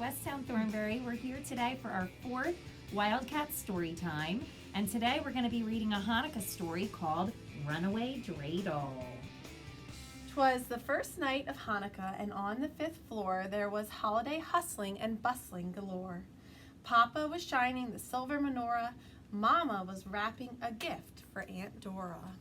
Westtown Thornbury. We're here today for our fourth Wildcat story time. And today we're going to be reading a Hanukkah story called Runaway Dreidel. 'Twas the first night of Hanukkah, and on the 5th floor there was holiday hustling and bustling galore. Papa was shining the silver menorah. Mama was wrapping a gift for Aunt Dora.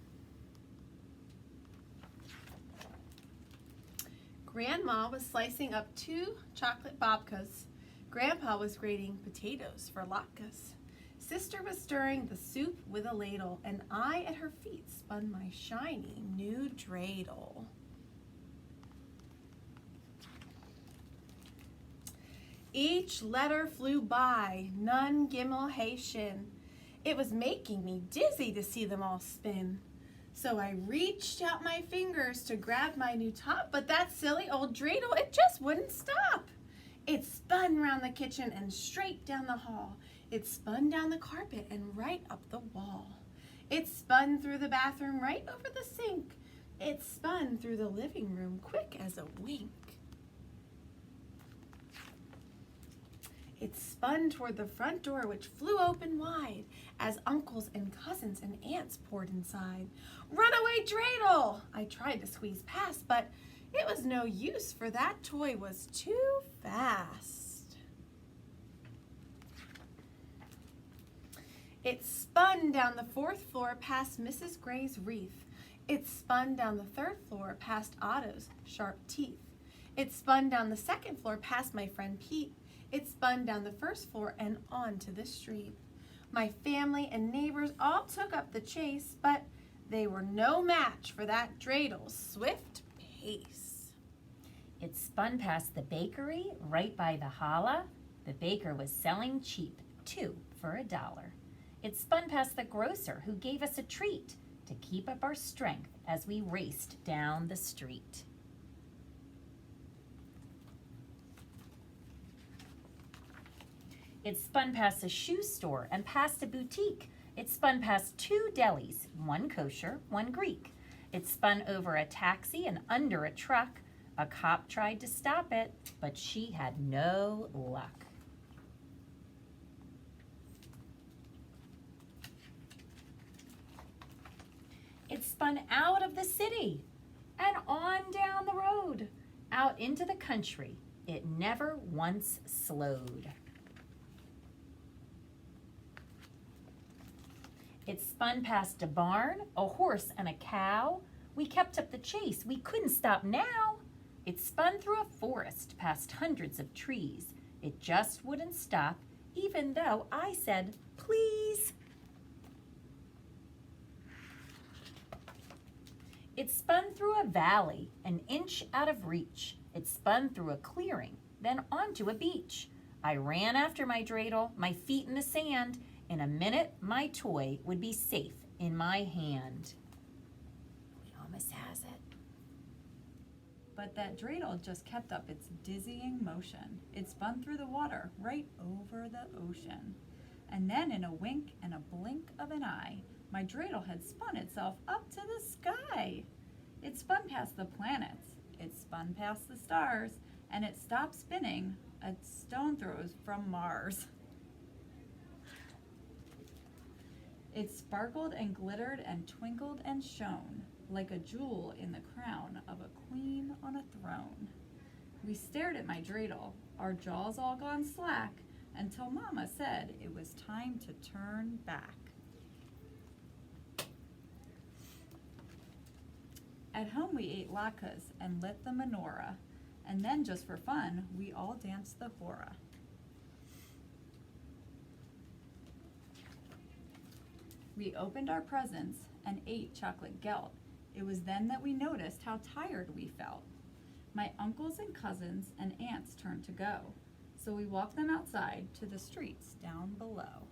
Grandma was slicing up 2 chocolate babkas. Grandpa was grating potatoes for latkes. Sister was stirring the soup with a ladle, and I at her feet spun my shiny new dreidel. Each letter flew by, Nun, Gimel, Hey, Shin. It was making me dizzy to see them all spin. So I reached out my fingers to grab my new top, but that silly old dreidel, it just wouldn't stop. It spun round the kitchen and straight down the hall. It spun down the carpet and right up the wall. It spun through the bathroom right over the sink. It spun through the living room quick as a wink. It spun toward the front door, which flew open wide as uncles and cousins and aunts poured inside. Runaway dreidel! I tried to squeeze past, but it was no use, for that toy was too fast. It spun down the 4th floor past Mrs. Gray's wreath. It spun down the 3rd floor past Otto's sharp teeth. It spun down the 2nd floor past my friend Pete. It spun down the 1st floor and onto the street. My family and neighbors all took up the chase, but they were no match for that dreidel's swift pace. It spun past the bakery right by the holla. The baker was selling cheap, 2 for $1. It spun past the grocer, who gave us a treat to keep up our strength as we raced down the street. It spun past a shoe store and past a boutique. It spun past 2 delis, 1 kosher, 1 Greek. It spun over a taxi and under a truck. A cop tried to stop it, but she had no luck. It spun out of the city and on down the road, out into the country. It never once slowed. It spun past a barn, a horse, and a cow. We kept up the chase. We couldn't stop now. It spun through a forest past hundreds of trees. It just wouldn't stop, even though I said, please. It spun through a valley, an inch out of reach. It spun through a clearing, then onto a beach. I ran after my dreidel, my feet in the sand. In a minute, my toy would be safe in my hand. We almost has it. But that dreidel just kept up its dizzying motion. It spun through the water right over the ocean. And then in a wink and a blink of an eye, my dreidel had spun itself up to the sky. It spun past the planets, it spun past the stars, and it stopped spinning a stone throws from Mars. It sparkled and glittered and twinkled and shone like a jewel in the crown of a queen on a throne. We stared at my dreidel, our jaws all gone slack, until Mama said it was time to turn back. At home we ate latkes and lit the menorah, and then just for fun, we all danced the hora. We opened our presents and ate chocolate gelt. It was then that we noticed how tired we felt. My uncles and cousins and aunts turned to go, so we walked them outside to the streets down below.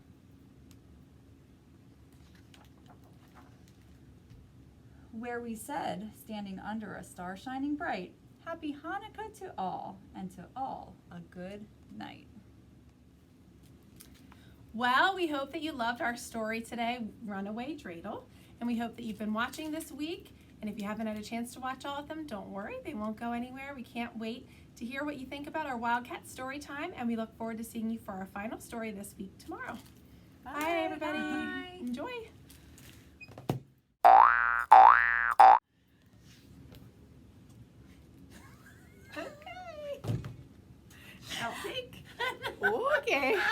Where we said, standing under a star shining bright, Happy Hanukkah to all, and to all a good night. Well, we hope that you loved our story today, Runaway Dreidel, and we hope that you've been watching this week And if you haven't had a chance to watch all of them, don't worry, they won't go anywhere. We can't wait to hear what you think about our Wildcat story time, and we look forward to seeing you for our final story this week tomorrow. Bye everybody. Bye. Enjoy. Okay. Outtake. Okay.